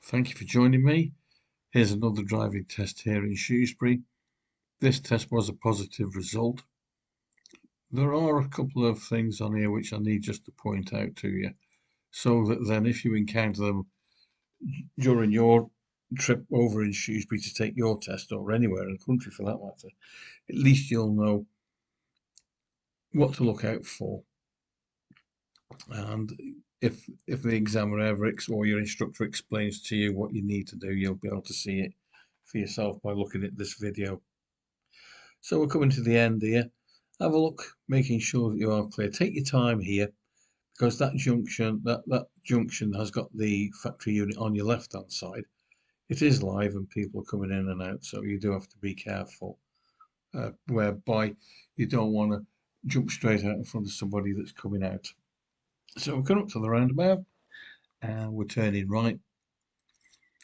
Thank you for joining me. Here's another driving test here in Shrewsbury. This test was a positive result. There are a couple of things on here which I need just to point out to you, so that then if you encounter them during your trip over in Shrewsbury to take your test, or anywhere in the country for that matter, at least you'll know what to look out for. And if the examiner ever or your instructor explains to you what you need to do, you'll be able to see it for yourself by looking at this video. So we're coming to the end here. Have a look, making sure that you are clear. Take your time here, because that junction has got the factory unit on your left hand side. It is live and people are coming in and out, so you do have to be careful, whereby you don't want to jump straight out in front of somebody that's coming out. So we're coming up to the roundabout and we're turning right.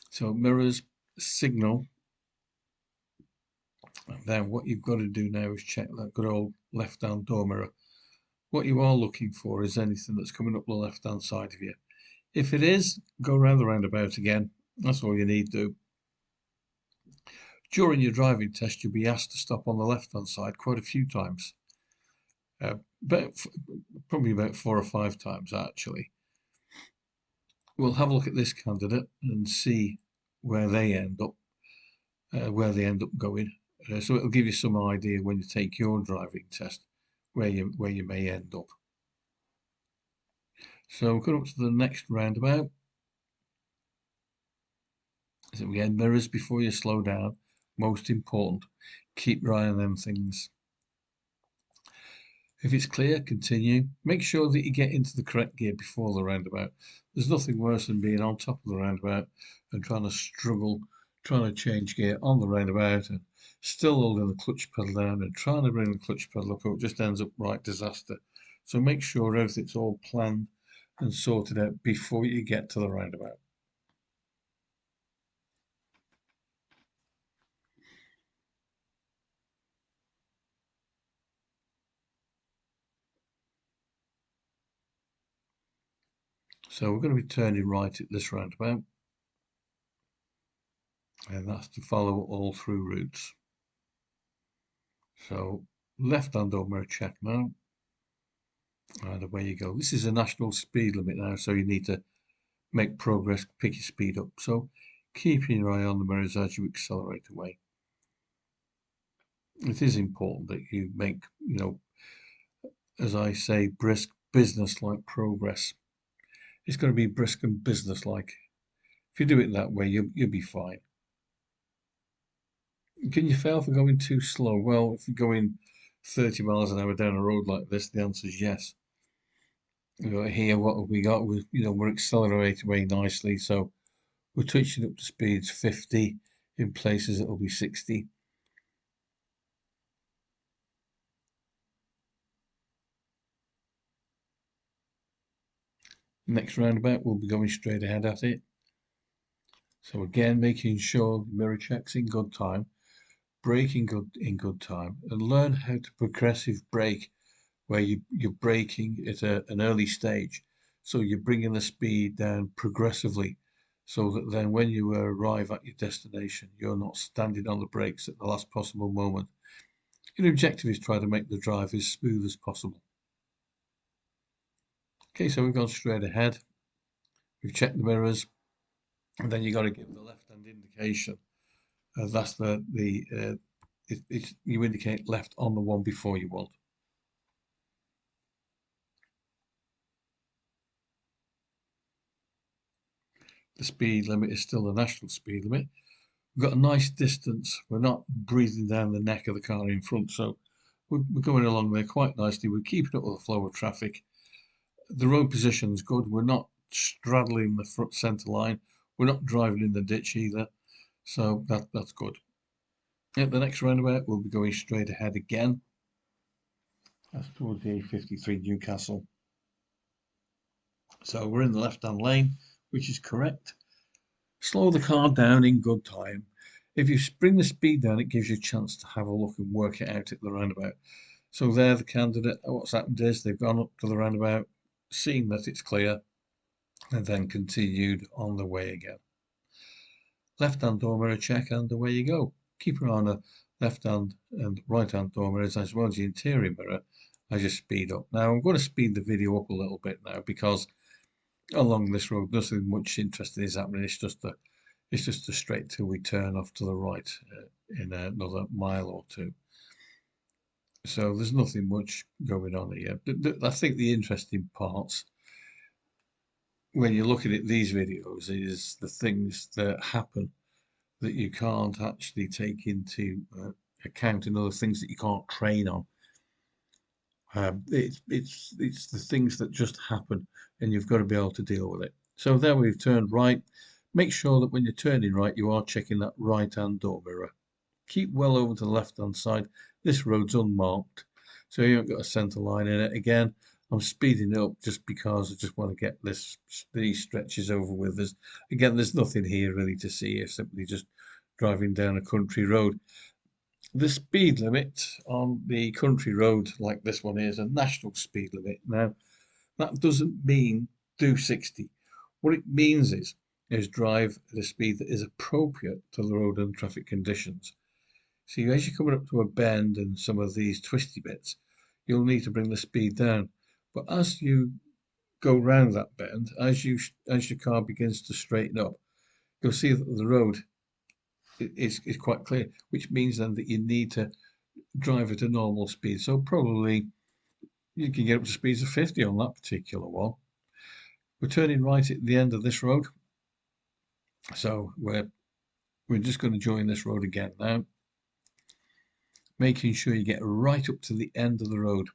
So mirrors, signal, and then what you've got to do now is check that good old left hand door mirror. What you are looking for is anything that's coming up the left hand side of you. If it is, go around the roundabout again. That's all you need to do. During your driving test, you'll be asked to stop on the left hand side quite a few times. Probably about 4 or 5 times actually. We'll have a look at this candidate and see where they end up going. So it'll give you some idea when you take your driving test where you may end up. So we'll come up to the next roundabout. So again, mirrors before you slow down. Most important. Keep your eye on them things. If it's clear, continue. Make sure that you get into the correct gear before the roundabout. There's nothing worse than being on top of the roundabout and trying to change gear on the roundabout and still holding the clutch pedal down and trying to bring the clutch pedal up. It just ends up right disaster. So make sure everything's all planned and sorted out before you get to the roundabout. So we're going to be turning right at this roundabout, and that's to follow all through routes. So left hand door mirror check now, and away you go. This is a national speed limit now, so you need to make progress, pick your speed up. So keeping your eye on the mirrors as you accelerate away. It is important that you make, as I say, brisk business-like progress. It's going to be brisk and business-like. If you do it that way, you'll be fine. Can you fail for going too slow? Well, if you're going 30 miles an hour down a road like this, the answer is yes. Here, what have we got? We're accelerating away nicely, so we're touching up to speeds 50. In places it'll be 60. Next roundabout, we'll be going straight ahead at it. So again, making sure the mirror checks in good time, braking in good time, and learn how to progressive brake, where you're braking at an early stage. So you're bringing the speed down progressively, so that then when you arrive at your destination, you're not standing on the brakes at the last possible moment. Your objective is try to make the drive as smooth as possible. Okay, so we've gone straight ahead. We've checked the mirrors, and then you got to give the left-hand indication. That's you indicate left on the one before you want. The speed limit is still the national speed limit. We've got a nice distance. We're not breathing down the neck of the car in front, so we're going along there quite nicely. We're keeping up with the flow of traffic. The road position is good. We're not straddling the front centre line. We're not driving in the ditch either, so that's good. At the next roundabout, we'll be going straight ahead again. That's towards the A53 Newcastle. So we're in the left-hand lane, which is correct. Slow the car down in good time. If you bring the speed down, it gives you a chance to have a look and work it out at the roundabout. So there, the candidate, what's happened is they've gone up to the roundabout, seen that it's clear, and then continued on the way again. left hand door mirror check, and away you go. Keep an eye on the left hand and right hand door mirrors as well as the interior mirror as you speed up. Now I'm going to speed the video up a little bit now because along this road nothing much interesting is happening. It's just a straight till we turn off to the right in another mile or two. So there's nothing much going on here. I think the interesting parts when you're looking at these videos is the things that happen that you can't actually take into account, and other things that you can't train on. It's the things that just happen, and you've got to be able to deal with it. So there we've turned right. Make sure that when you're turning right, you are checking that right hand door mirror. Keep well over to the left hand side. This road's unmarked, so you haven't got a centre line in it. Again, I'm speeding it up just because I just want to get these stretches over with. There's nothing here really to see. It's simply just driving down a country road. The speed limit on the country road like this one is a national speed limit. Now, that doesn't mean do 60. What it means is drive at a speed that is appropriate to the road and traffic conditions. See, as you're coming up to a bend and some of these twisty bits, you'll need to bring the speed down. But as you go round that bend, as your car begins to straighten up, you'll see that the road is quite clear, which means then that you need to drive at a normal speed. So probably you can get up to speeds of 50 on that particular one. We're turning right at the end of this road, so we're just going to join this road again now, making sure you get right up to the end of the road.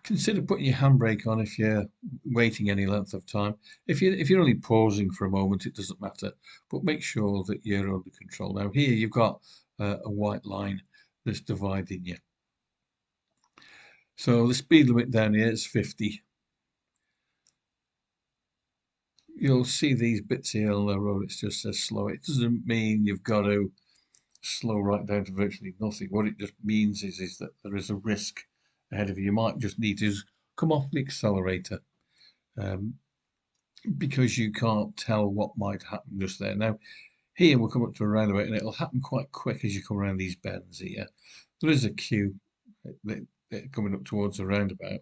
Consider putting your handbrake on if you're waiting any length of time. If you're only pausing for a moment, it doesn't matter, but make sure that you're under control. Now here you've got a white line that's dividing you. So the speed limit down here is 50. You'll see these bits here on the road, it just says slow. It doesn't mean you've got to slow right down to virtually nothing. What it just means is that there is a risk ahead of you. You might just need to come off the accelerator because you can't tell what might happen just there. Now, here we'll come up to a roundabout and it'll happen quite quick as you come around these bends here. There is a queue coming up towards the roundabout,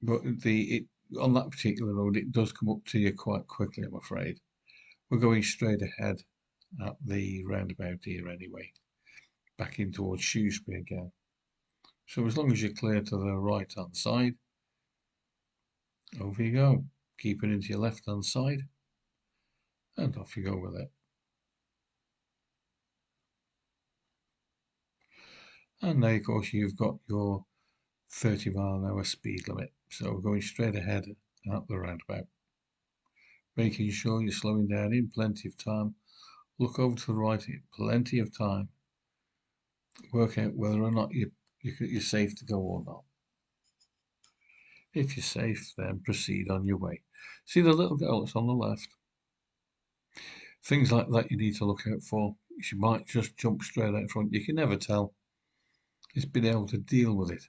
but on that particular road it does come up to you quite quickly, I'm afraid. We're going straight ahead at the roundabout here anyway, back in towards Shrewsbury again. So as long as you're clear to the right hand side, over you go. Keep it into your left hand side and off you go with it. And now of course you've got your 30-mile-an-hour speed limit. So we're going straight ahead at the roundabout, making sure you're slowing down in plenty of time. Look over to the right in plenty of time. Work out whether or not you're safe to go or not. If you're safe, then proceed on your way. See the little girl that's on the left? Things like that you need to look out for. She might just jump straight out front. You can never tell. It's been able to deal with it.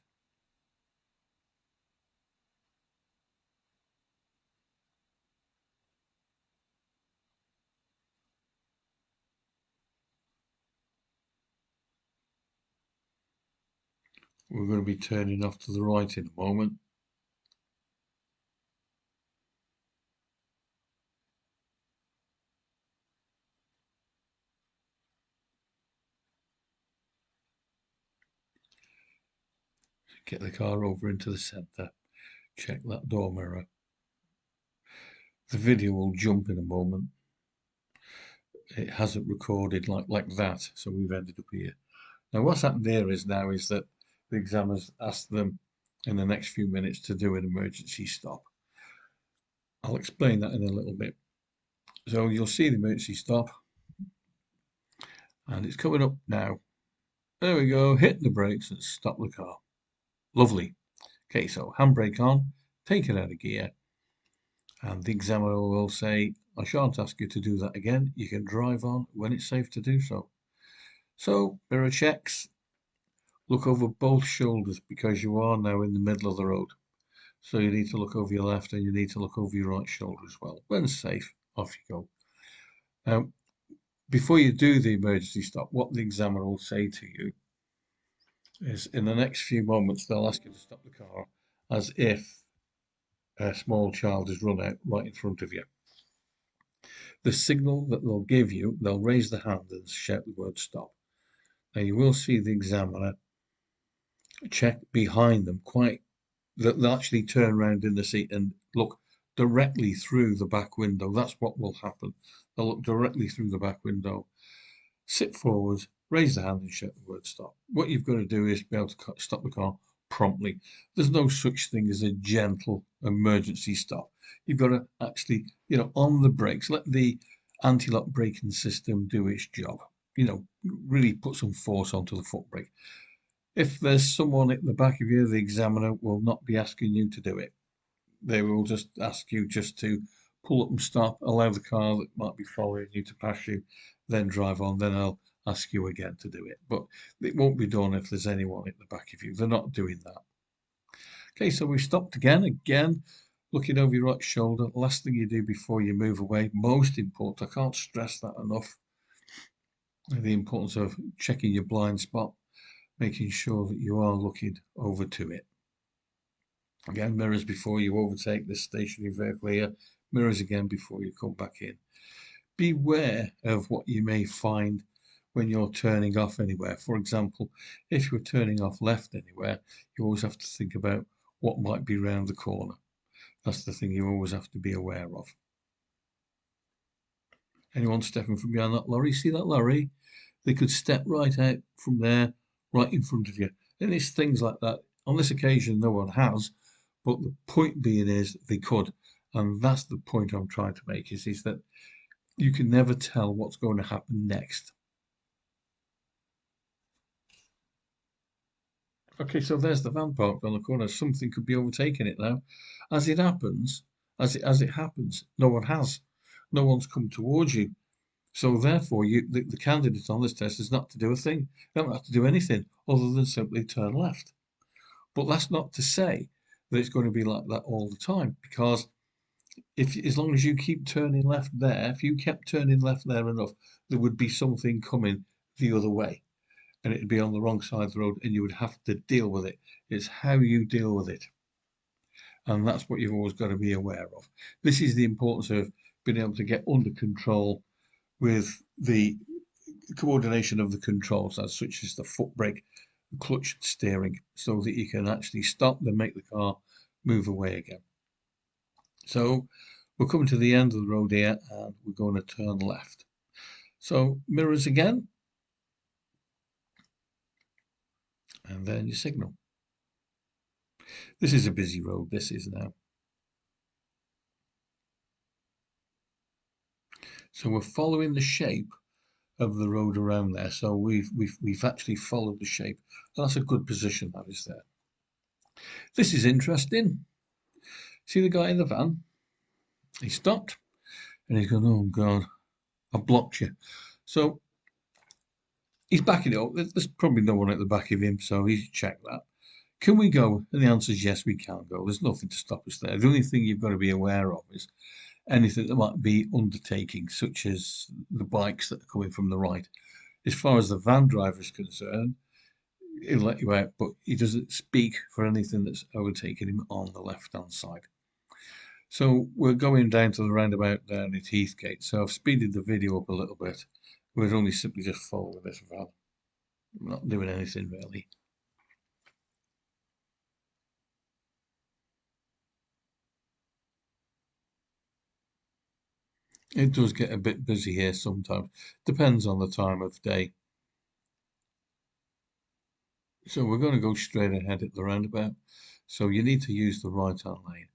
We're going to be turning off to the right in a moment. Get the car over into the centre. Check that door mirror. The video will jump in a moment. It hasn't recorded like that, so we've ended up here. Now what's happened here is that the examiner's asked them in the next few minutes to do an emergency stop. I'll explain that in a little bit. So you'll see the emergency stop, and it's coming up now. There we go, hit the brakes and stop the car. Lovely. Okay, so handbrake on, take it out of gear, and the examiner will say, I shan't ask you to do that again. You can drive on when it's safe to do so. So, mirror checks. Look over both shoulders because you are now in the middle of the road. So you need to look over your left and you need to look over your right shoulder as well. When safe, off you go. Now, before you do the emergency stop, what the examiner will say to you is in the next few moments, they'll ask you to stop the car as if a small child has run out right in front of you. The signal that they'll give you, they'll raise the hand and shout the word stop. Now you will see the examiner check behind them they'll actually turn around in the seat and look directly through the back window. That's what will happen. They'll look directly through the back window, sit forward, raise the hand and shout the word stop. What you've got to do is be able to stop the car promptly. There's no such thing as a gentle emergency stop. You've got to actually, on the brakes, let the anti-lock braking system do its job. Really put some force onto the foot brake. If there's someone at the back of you, the examiner will not be asking you to do it. They will just ask you just to pull up and stop, allow the car that might be following you to pass you, then drive on. Then I'll ask you again to do it. But it won't be done if there's anyone at the back of you. They're not doing that. Okay, so we've stopped again, looking over your right shoulder. Last thing you do before you move away, most important, I can't stress that enough, the importance of checking your blind spot, making sure that you are looking over to it. Again, mirrors before you overtake this stationary vehicle here, mirrors again before you come back in. Beware of what you may find when you're turning off anywhere. For example, if you're turning off left anywhere, you always have to think about what might be round the corner. That's the thing you always have to be aware of. Anyone stepping from behind that lorry? See that lorry? They could step right out from there, right in front of you. And it's things like that. On this occasion, no one has, but the point being is they could. And that's the point I'm trying to make is that you can never tell what's going to happen next. Okay, so there's the van parked on the corner. Something could be overtaking it now. As it happens, as it happens, no one has. No one's come towards you. So therefore, the candidate on this test is not to do a thing. They don't have to do anything other than simply turn left. But that's not to say that it's going to be like that all the time, because as long as you keep turning left there, if you kept turning left there enough, there would be something coming the other way, and it'd be on the wrong side of the road, and you would have to deal with it. It's how you deal with it, and that's what you've always got to be aware of. This is the importance of being able to get under control with the coordination of the controls, such as the foot brake, the clutch, and steering, so that you can actually stop and make the car move away again. So we're coming to the end of the road here, and we're going to turn left. So mirrors again, and then your signal. This is a busy road, this is now. So we're following the shape of the road around there. So we've actually followed the shape. And that's a good position, that is there. This is interesting. See the guy in the van? He stopped and he's going, oh God, I blocked you. So he's backing it up. There's probably no one at the back of him, so he's checked that. Can we go? And the answer is yes, we can go. There's nothing to stop us there. The only thing you've got to be aware of is anything that might be undertaking, such as the bikes that are coming from the right. As far as the van driver is concerned, he'll let you out, but he doesn't speak for anything that's overtaking him on the left-hand side. So we're going down to the roundabout down at Heathgate. So I've speeded the video up a little bit. We're only simply just following this van. We're not doing anything really. It does get a bit busy here sometimes. Depends on the time of day. So we're going to go straight ahead at the roundabout. So you need to use the right-hand lane.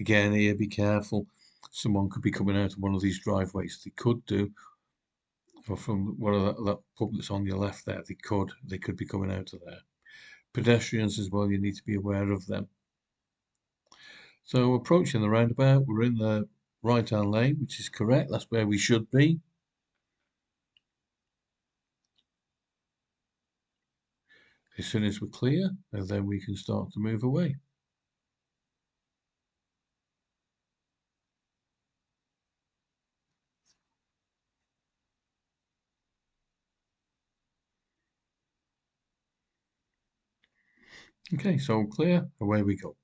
Again, here, be careful. Someone could be coming out of one of these driveways. They could do, or from one of that pub that's on your left there. They could be coming out of there. Pedestrians as well. You need to be aware of them. So approaching the roundabout, we're in the right-hand lane, which is correct. That's where we should be. As soon as we're clear, and then we can start to move away. Okay, so clear, away we go.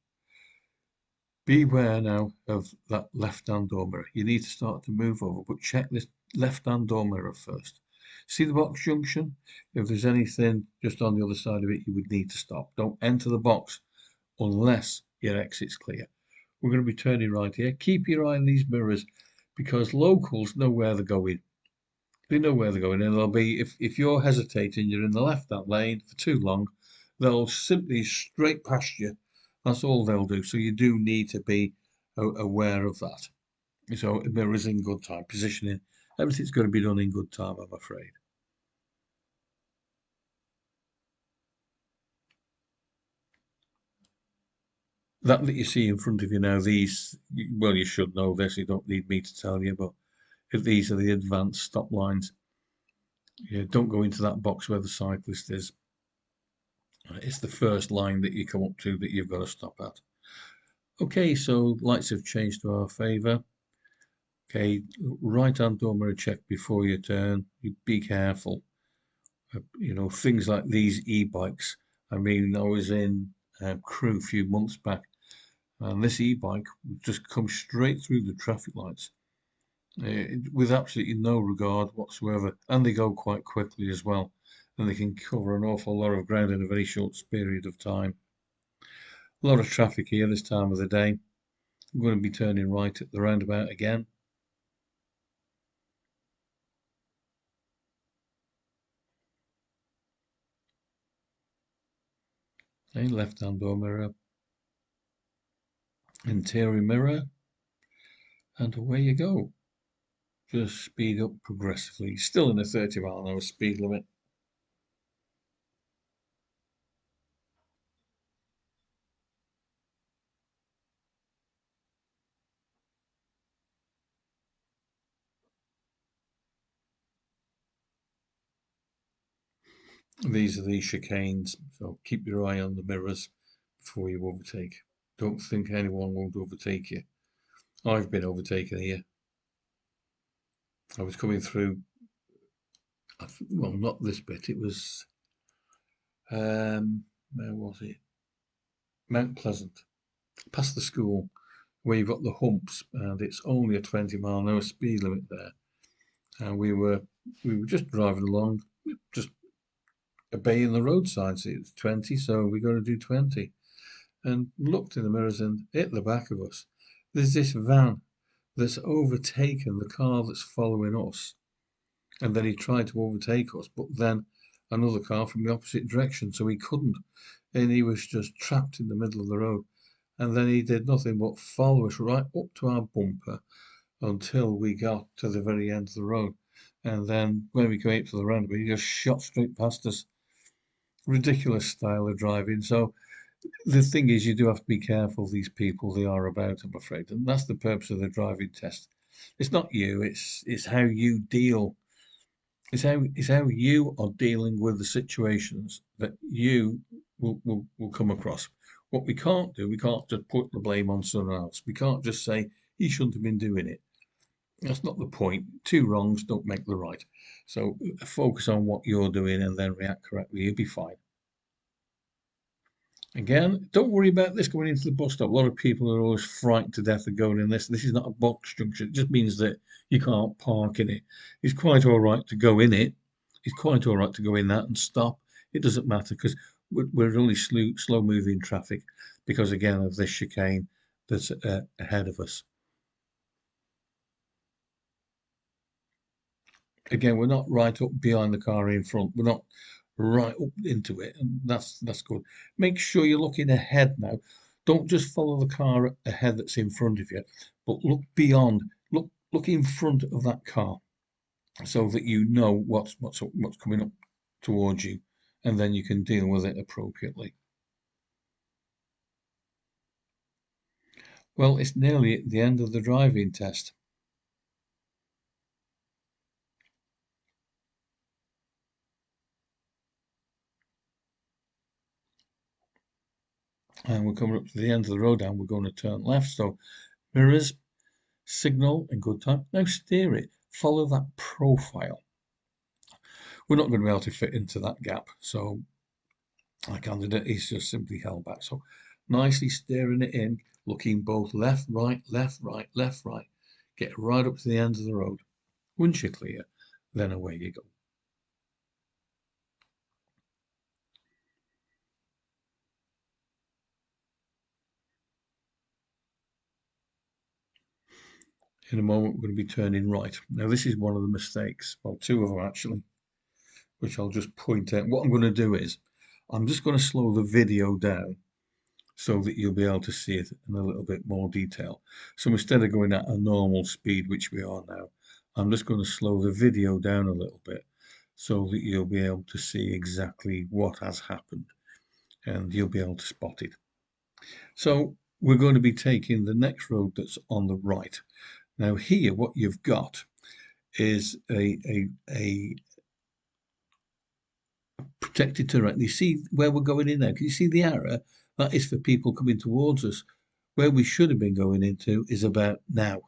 Beware now of that left-hand door mirror. You need to start to move over, but check this left-hand door mirror first. See the box junction? If there's anything just on the other side of it, you would need to stop. Don't enter the box unless your exit's clear. We're going to be turning right here. Keep your eye on these mirrors because locals know where they're going. They know where they're going, and they'll be if you're hesitating, you're in the left-hand lane for too long, they'll simply straight past you. That's all they'll do. So you do need to be aware of that. So mirrors in good time, positioning, everything's got to be done in good time, I'm afraid. That you see in front of you now, these, well, you should know this, you don't need me to tell you, but if these are the advanced stop lines, yeah, don't go into that box where the cyclist is. It's the first line that you come up to that you've got to stop at. Okay, so lights have changed to our favour. Okay, right hand door mirror check before you turn. You be careful. You know, things like these e-bikes. I mean, I was in Crewe a few months back, and this e-bike just comes straight through the traffic lights with absolutely no regard whatsoever, and they go quite quickly as well, and they can cover an awful lot of ground in a very short period of time. A lot of traffic here this time of the day. I'm going to be turning right at the roundabout again. Okay, left hand door mirror, interior mirror, and away you go. Just speed up progressively. Still in a 30-mile-an-hour speed limit. These are the chicanes, so keep your eye on the mirrors before you overtake. Don't think anyone won't overtake you. I've been overtaken here. I was coming through, well, not this bit, it was, where was it? Mount Pleasant, past the school, where you've got the humps, and it's only a 20-mile-an-hour speed limit there. And we were just driving along, just obeying the road signs. It was 20, so we got to do 20. And looked in the mirrors and hit the back of us. There's this van that's overtaken the car that's following us. And then he tried to overtake us, but then another car from the opposite direction, so he couldn't. And he was just trapped in the middle of the road. And then he did nothing but follow us right up to our bumper until we got to the very end of the road. And then when we came up to the roundabout, he just shot straight past us. Ridiculous style of driving. So the thing is, you do have to be careful these people they are about, I'm afraid, and that's the purpose of the driving test. It's not you, it's how you deal. It's how you are dealing with the situations that you will come across. What we can't do, we can't just put the blame on someone else. We can't just say he shouldn't have been doing it. That's not the point. Two wrongs don't make the right. So focus on what you're doing and then react correctly. You'll be fine. Again, don't worry about this going into the bus stop. A lot of people are always frightened to death of going in this. This is not a box junction. It just means that you can't park in it. It's quite all right to go in it. It's quite all right to go in that and stop. It doesn't matter because we're only slow moving traffic because, again, of this chicane that's ahead of us. Again, we're not right up behind the car in front. We're not right up into it, and that's good. Make sure you're looking ahead now. Don't just follow the car ahead that's in front of you, but look beyond. Look in front of that car so that you know what's coming up towards you, and then you can deal with it appropriately. Well, it's nearly at the end of the driving test, and we're coming up to the end of the road, and we're going to turn left. So mirrors, signal in good time. Now steer it. Follow that profile. We're not going to be able to fit into that gap. So Our candidate is just simply held back. So nicely steering it in, looking both left, right, left, right, left, right. Get right up to the end of the road. Once you're clear, then away you go. In a moment, we're going to be turning right. Now, this is one of the mistakes, well, two of them actually, which I'll just point out. What I'm going to do is, I'm just going to slow the video down so that you'll be able to see it in a little bit more detail. So instead of going at a normal speed, which we are now, I'm just going to slow the video down a little bit so that you'll be able to see exactly what has happened and you'll be able to spot it. So we're going to be taking the next road that's on the right. Now here, what you've got is a protected terrain. You see where we're going in now? Can you see the arrow? That is for people coming towards us. Where we should have been going into is about now.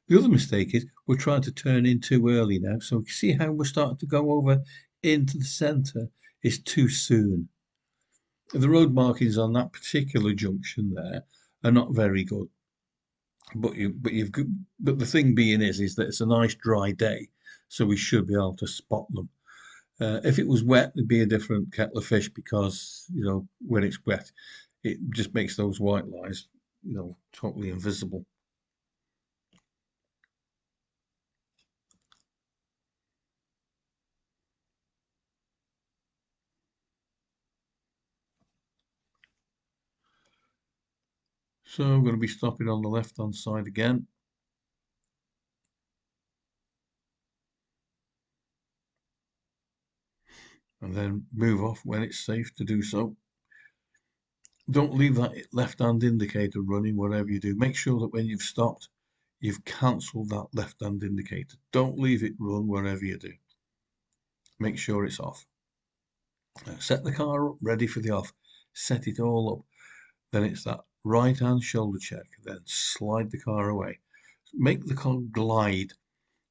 The other mistake is we're trying to turn in too early now. So you see how we're starting to go over into the centre is too soon. The road markings on that particular junction there are not very good. But the thing being is that it's a nice dry day, so we should be able to spot them. If it was wet, it'd be a different kettle of fish because when it's wet, it just makes those white lines totally invisible. So I'm going to be stopping on the left hand side again. And then move off when it's safe to do so. Don't leave that left hand indicator running, whatever you do. Make sure that when you've stopped, you've cancelled that left hand indicator. Don't leave it run wherever you do. Make sure it's off. Set the car up ready for the off. Set it all up. Then it's that right hand shoulder check. Then slide the car away. Make the car glide.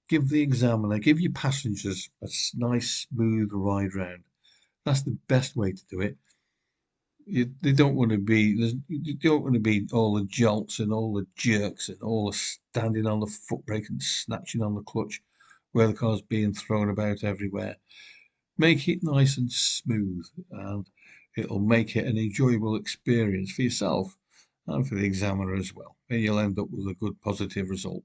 Give the examiner, give your passengers a nice smooth ride round. That's the best way to do it. They don't want to be you don't want to be all the jolts and all the jerks and all the standing on the foot brake and snatching on the clutch where the car's being thrown about everywhere. Make it nice and smooth, and it'll make it an enjoyable experience for yourself and for the examiner as well, and you'll end up with a good positive result.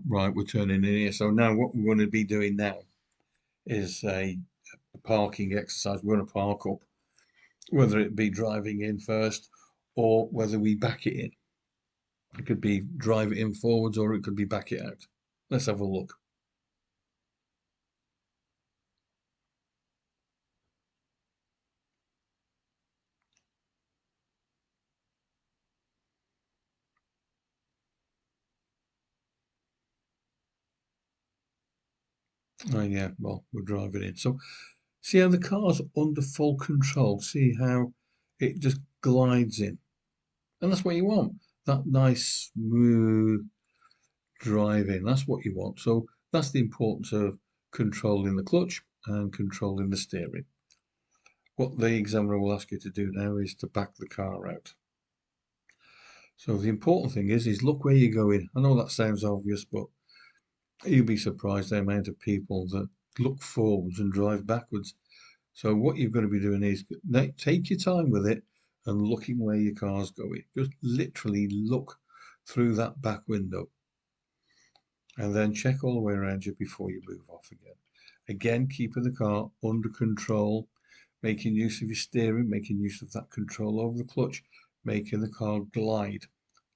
Right, we're turning in here. So now what we're going to be doing now is a parking exercise. We're going to park up, whether it be driving in first or whether we back it in. It could be drive it in forwards or it could be back it out. Let's have a look. Oh yeah, well, we're driving in. So see how the car's under full control. See how it just glides in. And that's what you want. That nice smooth driving. That's what you want. So that's the importance of controlling the clutch and controlling the steering. What the examiner will ask you to do now is to back the car out. So the important thing is look where you're going. I know that sounds obvious, but you'd be surprised the amount of people that look forwards and drive backwards. So what you've got to be doing is take your time with it and looking where your car's going. Just literally look through that back window and then check all the way around you before you move off again. Again, keeping the car under control, making use of your steering, making use of that control over the clutch, making the car glide,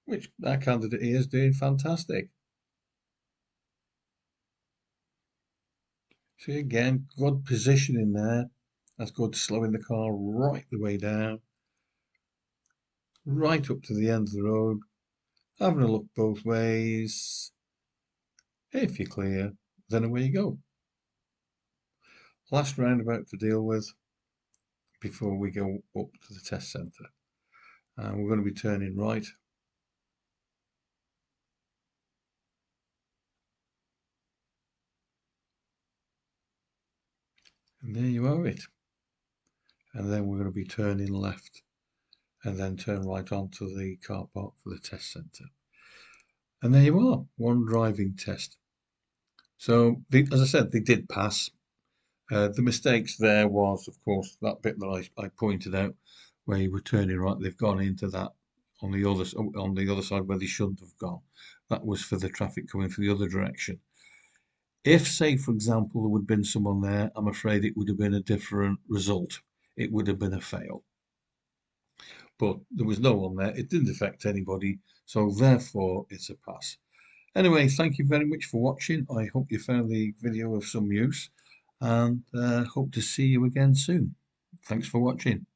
which our candidate here is doing fantastic. See again, good positioning there. That's good, slowing the car right the way down. right up to the end of the road, having a look both ways. If you're clear, then away you go. Last roundabout to deal with before we go up to the test centre. And we're going to be turning right. And there you are it. And then we're going to be turning left and then turn right onto the car park for the test centre. And there you are, one driving test. So, as I said, they did pass. The mistakes there was, of course, that bit that I pointed out where you were turning right. They've gone into that on the other side where they shouldn't have gone. That was for the traffic coming from the other direction. If, say, for example, there would have been someone there, I'm afraid it would have been a different result. It would have been a fail. But there was no one there. It didn't affect anybody. So therefore, it's a pass. Anyway, thank you very much for watching. I hope you found the video of some use and hope to see you again soon. Thanks for watching.